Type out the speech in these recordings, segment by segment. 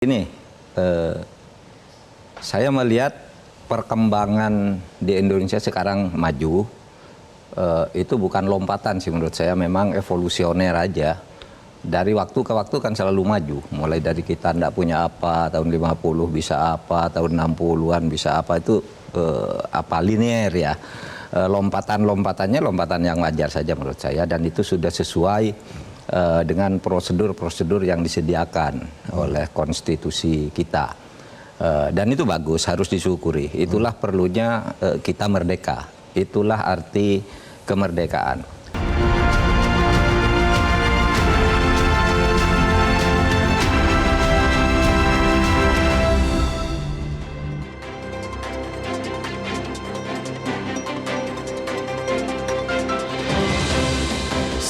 Ini saya melihat perkembangan di Indonesia sekarang maju, itu bukan lompatan sih menurut saya, memang evolusioner aja. Dari waktu ke waktu kan selalu maju, mulai dari kita nggak punya apa, tahun 50 bisa apa, tahun 60-an bisa apa, itu linear ya. Lompatan-lompatannya lompatan yang wajar saja menurut saya, dan itu sudah sesuai dengan prosedur-prosedur yang disediakan oleh konstitusi kita. Dan itu bagus, harus disyukuri. Itulah perlunya kita merdeka. Itulah arti kemerdekaan.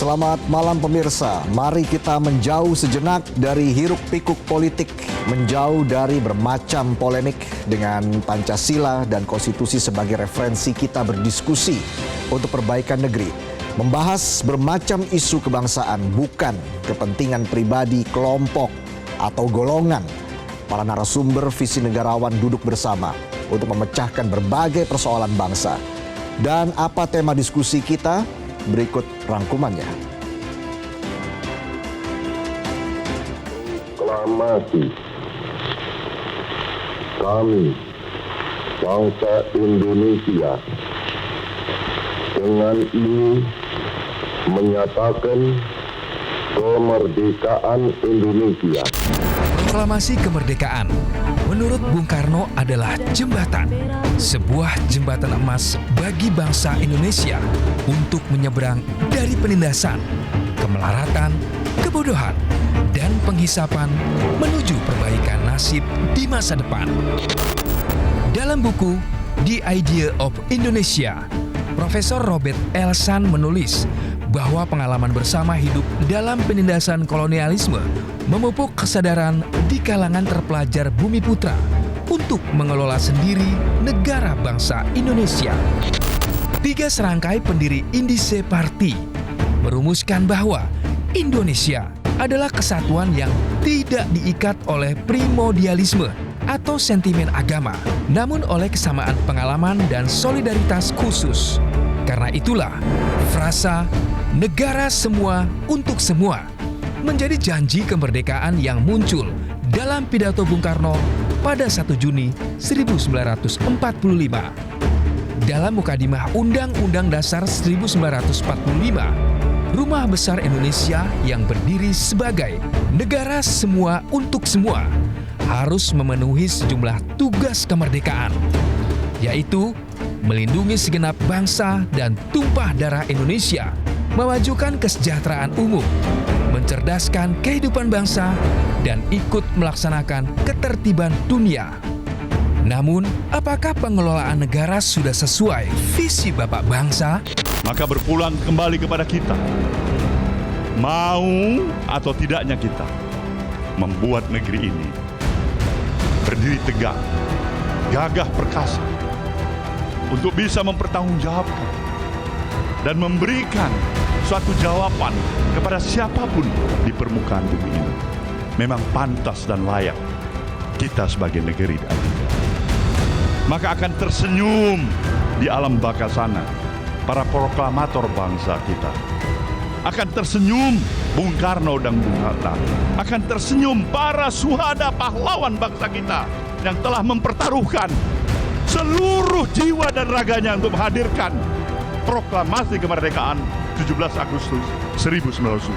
Selamat malam pemirsa, mari kita menjauh sejenak dari hiruk-pikuk politik, menjauh dari bermacam polemik dengan Pancasila dan konstitusi sebagai referensi kita berdiskusi untuk perbaikan negeri. Membahas bermacam isu kebangsaan, bukan kepentingan pribadi, kelompok, atau golongan. Para narasumber visi negarawan duduk bersama untuk memecahkan berbagai persoalan bangsa. Dan apa tema diskusi kita? Berikut rangkumannya. Proklamasi kami bangsa Indonesia dengan ini menyatakan kemerdekaan Indonesia. Proklamasi kemerdekaan menurut Bung Karno adalah jembatan, sebuah jembatan emas bagi bangsa Indonesia untuk menyeberang dari penindasan, kemelaratan, kebodohan, dan penghisapan menuju perbaikan nasib di masa depan. Dalam buku The Idea of Indonesia, Profesor Robert Elsan menulis bahwa pengalaman bersama hidup dalam penindasan kolonialisme memupuk kesadaran di kalangan terpelajar bumi putra untuk mengelola sendiri negara bangsa Indonesia. 3 serangkai pendiri Indise Party merumuskan bahwa Indonesia adalah kesatuan yang tidak diikat oleh primordialisme atau sentimen agama, namun oleh kesamaan pengalaman dan solidaritas khusus. Karena itulah, frasa negara semua untuk semua menjadi janji kemerdekaan yang muncul dalam pidato Bung Karno pada 1 Juni 1945. Dalam mukadimah Undang-Undang Dasar 1945, Rumah Besar Indonesia yang berdiri sebagai negara semua untuk semua harus memenuhi sejumlah tugas kemerdekaan, yaitu melindungi segenap bangsa dan tumpah darah Indonesia, memajukan kesejahteraan umum, mencerdaskan kehidupan bangsa, dan ikut melaksanakan ketertiban dunia. Namun, apakah pengelolaan negara sudah sesuai visi Bapak Bangsa? Maka berpulang kembali kepada kita. Mau atau tidaknya kita membuat negeri ini berdiri tegak, gagah perkasa, untuk bisa mempertanggungjawabkan dan memberikan suatu jawaban kepada siapapun di permukaan bumi ini. Memang pantas dan layak kita sebagai negeri dan negara. Maka akan tersenyum di alam baka sana para proklamator bangsa kita. Akan tersenyum Bung Karno dan Bung Hatta. Akan tersenyum para suhada pahlawan bangsa kita yang telah mempertaruhkan seluruh jiwa dan raganya untuk menghadirkan proklamasi kemerdekaan 17 Agustus 1945.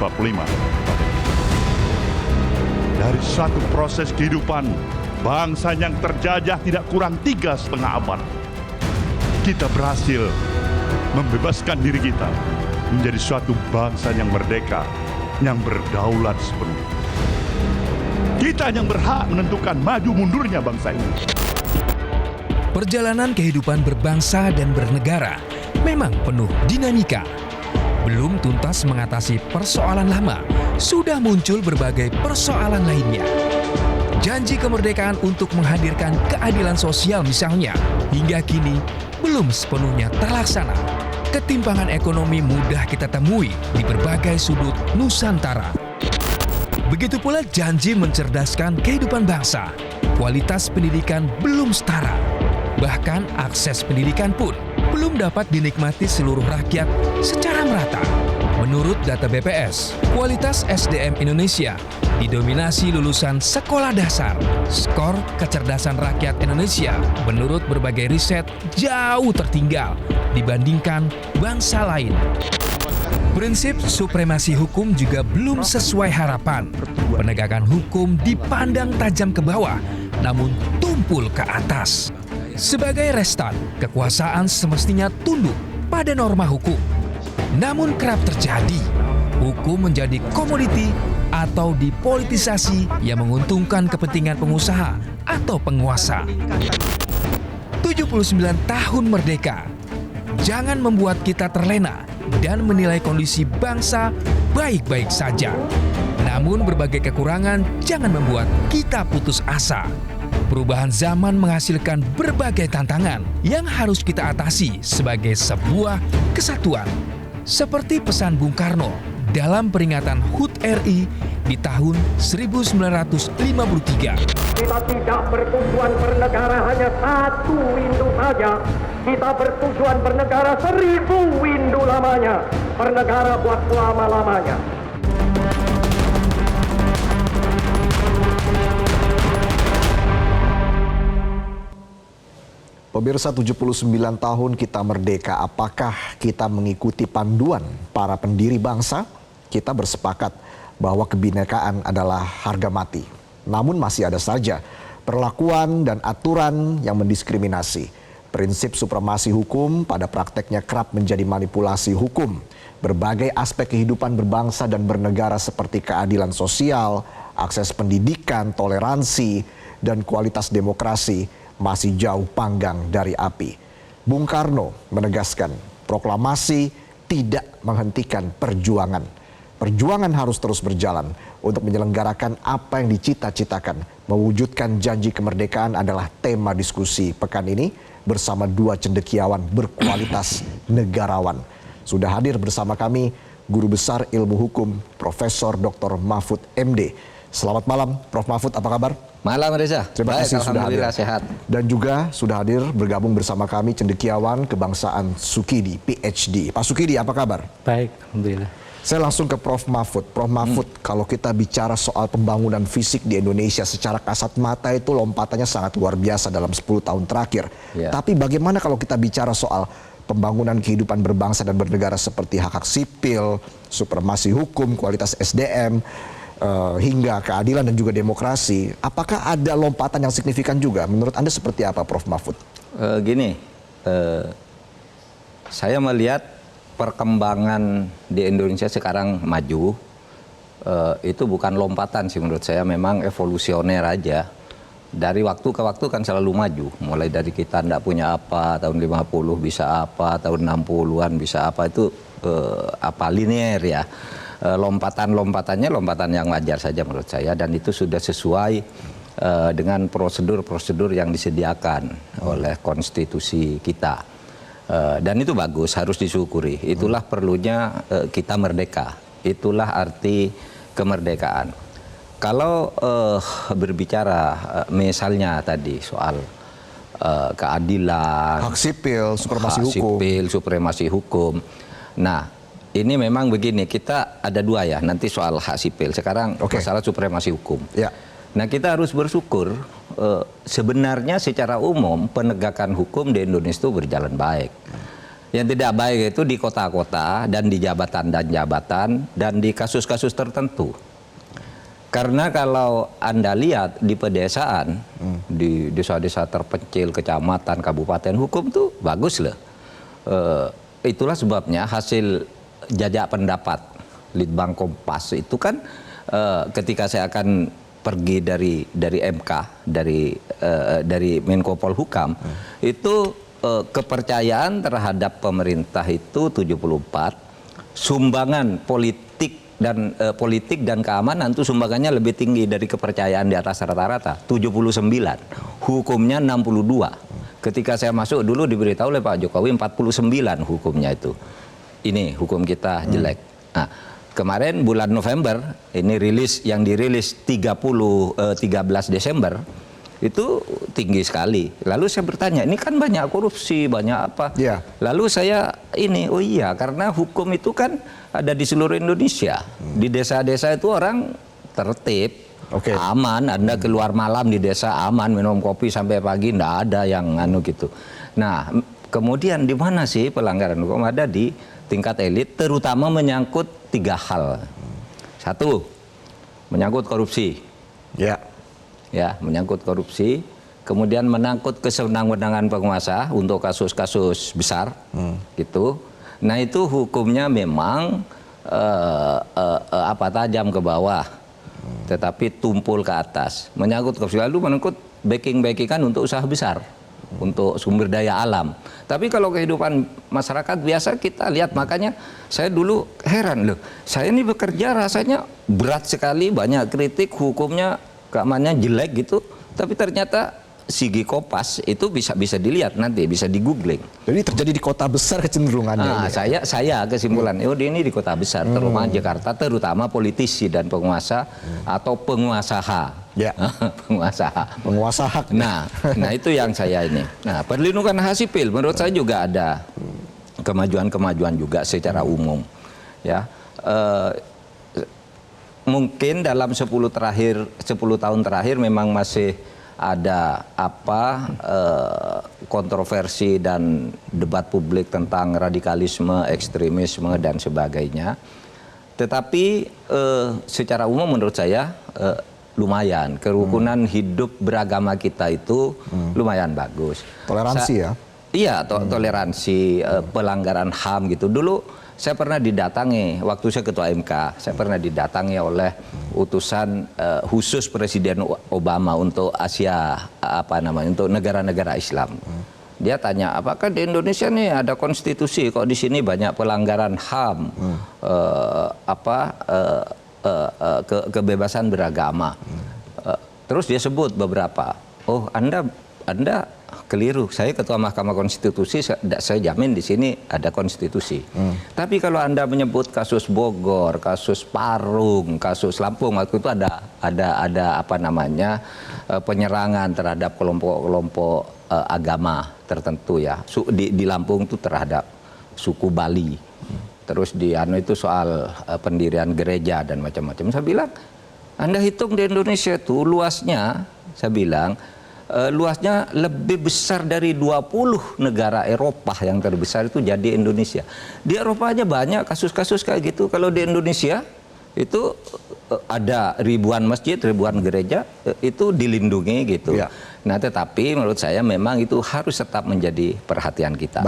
Dari suatu proses kehidupan bangsa yang terjajah tidak kurang 3,5 abad, kita berhasil membebaskan diri kita menjadi suatu bangsa yang merdeka, yang berdaulat sepenuhnya. Kita yang berhak menentukan maju mundurnya bangsa ini. Perjalanan kehidupan berbangsa dan bernegara memang penuh dinamika. Belum tuntas mengatasi persoalan lama, sudah muncul berbagai persoalan lainnya. Janji kemerdekaan untuk menghadirkan keadilan sosial misalnya, hingga kini belum sepenuhnya terlaksana. Ketimpangan ekonomi mudah kita temui di berbagai sudut Nusantara. Begitu pula janji mencerdaskan kehidupan bangsa. Kualitas pendidikan belum setara. Bahkan akses pendidikan pun belum dapat dinikmati seluruh rakyat secara merata. Menurut data BPS, kualitas SDM Indonesia didominasi lulusan sekolah dasar. Skor kecerdasan rakyat Indonesia menurut berbagai riset jauh tertinggal dibandingkan bangsa lain. Prinsip supremasi hukum juga belum sesuai harapan. Penegakan hukum dipandang tajam ke bawah, namun tumpul ke atas. Sebagai restan, kekuasaan semestinya tunduk pada norma hukum. Namun kerap terjadi, hukum menjadi komoditi atau dipolitisasi yang menguntungkan kepentingan pengusaha atau penguasa. 79 tahun merdeka, jangan membuat kita terlena dan menilai kondisi bangsa baik-baik saja. Namun berbagai kekurangan jangan membuat kita putus asa. Perubahan zaman menghasilkan berbagai tantangan yang harus kita atasi sebagai sebuah kesatuan. Seperti pesan Bung Karno dalam peringatan HUT RI di tahun 1953. Kita tidak bertujuan bernegara hanya satu windu saja. Kita bertujuan bernegara 1000 windu lamanya. Bernegara buat selama-lamanya. Pemirsa, 79 tahun kita merdeka, apakah kita mengikuti panduan para pendiri bangsa? Kita bersepakat bahwa kebinekaan adalah harga mati. Namun masih ada saja perlakuan dan aturan yang mendiskriminasi. Prinsip supremasi hukum pada prakteknya kerap menjadi manipulasi hukum. Berbagai aspek kehidupan berbangsa dan bernegara seperti keadilan sosial, akses pendidikan, toleransi, dan kualitas demokrasi masih jauh panggang dari api. Bung Karno menegaskan proklamasi tidak menghentikan perjuangan. Perjuangan harus terus berjalan untuk menyelenggarakan apa yang dicita-citakan. Mewujudkan janji kemerdekaan adalah tema diskusi pekan ini bersama dua cendekiawan berkualitas negarawan. Sudah hadir bersama kami Guru Besar Ilmu Hukum Profesor Dr. Mahfud MD. Selamat malam Prof. Mahfud, apa kabar? Malam Reza. Terima kasih sudah hadir. Sehat. Dan juga sudah hadir bergabung bersama kami cendekiawan kebangsaan Sukidi, PhD. Pak Sukidi, apa kabar? Baik, alhamdulillah. Saya langsung ke Prof. Mahfud. Prof. Mahfud, kalau kita bicara soal pembangunan fisik di Indonesia secara kasat mata itu lompatannya sangat luar biasa dalam 10 tahun terakhir. Ya. Tapi bagaimana kalau kita bicara soal pembangunan kehidupan berbangsa dan bernegara seperti hak-hak sipil, supremasi hukum, kualitas SDM, hingga keadilan dan juga demokrasi, apakah ada lompatan yang signifikan juga? Menurut Anda seperti apa, Prof. Mahfud? Saya melihat perkembangan di Indonesia sekarang maju, itu bukan lompatan sih menurut saya, memang evolusioner aja. Dari waktu ke waktu kan selalu maju, mulai dari kita tidak punya apa, tahun 50 bisa apa, tahun 60-an bisa apa, itu linear ya. Lompatan-lompatannya lompatan yang wajar saja menurut saya, dan itu sudah sesuai dengan prosedur-prosedur yang disediakan oleh konstitusi kita, dan itu bagus, harus disyukuri. Itulah perlunya kita merdeka, itulah arti kemerdekaan. Kalau berbicara misalnya tadi soal keadilan, Hak sipil, supremasi hukum. Nah, ini memang begini, kita ada dua ya, nanti soal hak sipil, sekarang masalah supremasi hukum. Ya. Nah, kita harus bersyukur sebenarnya secara umum penegakan hukum di Indonesia itu berjalan baik. Yang tidak baik itu di kota-kota dan di jabatan dan di kasus-kasus tertentu. Karena kalau Anda lihat di pedesaan, di desa-desa terpencil, kecamatan, kabupaten, hukum tuh bagus loh. Itulah sebabnya hasil jajak pendapat Litbang Kompas itu kan ketika saya akan pergi dari MK, dari Menko Polhukam, itu kepercayaan terhadap pemerintah itu 74, sumbangan politik dan keamanan itu sumbangannya lebih tinggi dari kepercayaan di atas rata-rata, 79, hukumnya 62. Ketika saya masuk dulu diberitahu oleh Pak Jokowi 49 hukumnya itu. Ini hukum kita jelek. Nah, kemarin bulan November ini yang dirilis 13 Desember itu tinggi sekali. Lalu saya bertanya, ini kan banyak korupsi, banyak apa. Iya. Lalu saya oh iya, karena hukum itu kan ada di seluruh Indonesia. Di desa-desa itu orang tertib, Oke. aman. Anda keluar malam di desa aman, minum kopi sampai pagi, enggak ada yang gitu. Nah, kemudian di mana sih pelanggaran hukum? Ada di tingkat elit, terutama menyangkut 3 hal. 1, menyangkut korupsi. Ya, menyangkut korupsi, kemudian menyangkut kesenang-wenangan penguasa untuk kasus-kasus besar, gitu. Nah itu hukumnya memang tajam ke bawah, tetapi tumpul ke atas. Menyangkut korupsi, lalu menyangkut backing-backingan untuk usaha besar, untuk sumber daya alam. Tapi kalau kehidupan masyarakat biasa kita lihat, makanya saya dulu heran loh, saya ini bekerja rasanya berat sekali, banyak kritik, hukumnya keamanannya jelek gitu, tapi ternyata Sigi Kopas itu bisa dilihat nanti, bisa di googling. Jadi terjadi di kota besar kecenderungannya. Saya kesimpulan, ini di kota besar, terutama Jakarta, terutama politisi dan penguasa atau penguasaha. Ya. Penguasa hak. Nah itu yang saya ini. Nah, perlindungan hak sipil menurut saya juga ada kemajuan-kemajuan juga secara umum. Ya. Mungkin dalam 10 tahun terakhir memang masih ada kontroversi dan debat publik tentang radikalisme, ekstremisme dan sebagainya. Tetapi secara umum menurut saya lumayan, kerukunan hidup beragama kita itu lumayan bagus. Toleransi ya? Iya, toleransi, pelanggaran HAM gitu. Dulu saya pernah didatangi, waktu saya ketua MK, saya pernah didatangi oleh utusan khusus Presiden Obama untuk Asia, untuk negara-negara Islam. Dia tanya, apakah di Indonesia nih ada konstitusi, kok di sini banyak pelanggaran HAM, kebebasan beragama. Terus dia sebut beberapa. Oh, Anda keliru. Saya ketua Mahkamah Konstitusi, saya jamin di sini ada konstitusi. Tapi kalau Anda menyebut kasus Bogor, kasus Parung, kasus Lampung, waktu itu ada penyerangan terhadap kelompok-kelompok agama tertentu ya. Di Lampung itu terhadap suku Bali. Terus itu soal pendirian gereja dan macam-macam. Saya bilang, Anda hitung di Indonesia itu luasnya, saya bilang, luasnya lebih besar dari 20 negara Eropa, yang terbesar itu jadi Indonesia. Di Eropa aja banyak kasus-kasus kayak gitu. Kalau di Indonesia itu ada ribuan masjid, ribuan gereja, itu dilindungi gitu. Ya. Nah tetapi menurut saya memang itu harus tetap menjadi perhatian kita.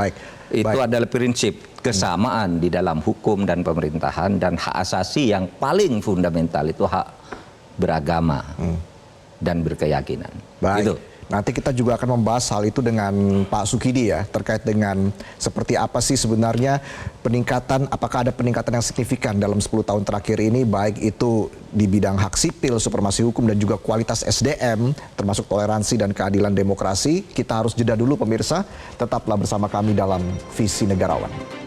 Itu adalah prinsip kesamaan di dalam hukum dan pemerintahan, dan hak asasi yang paling fundamental itu hak beragama dan berkeyakinan. Gitu. Nanti kita juga akan membahas hal itu dengan Pak Sukidi ya, terkait dengan seperti apa sih sebenarnya peningkatan, apakah ada peningkatan yang signifikan dalam 10 tahun terakhir ini, baik itu di bidang hak sipil, supremasi hukum, dan juga kualitas SDM, termasuk toleransi dan keadilan demokrasi. Kita harus jeda dulu pemirsa, tetaplah bersama kami dalam Visi Negarawan.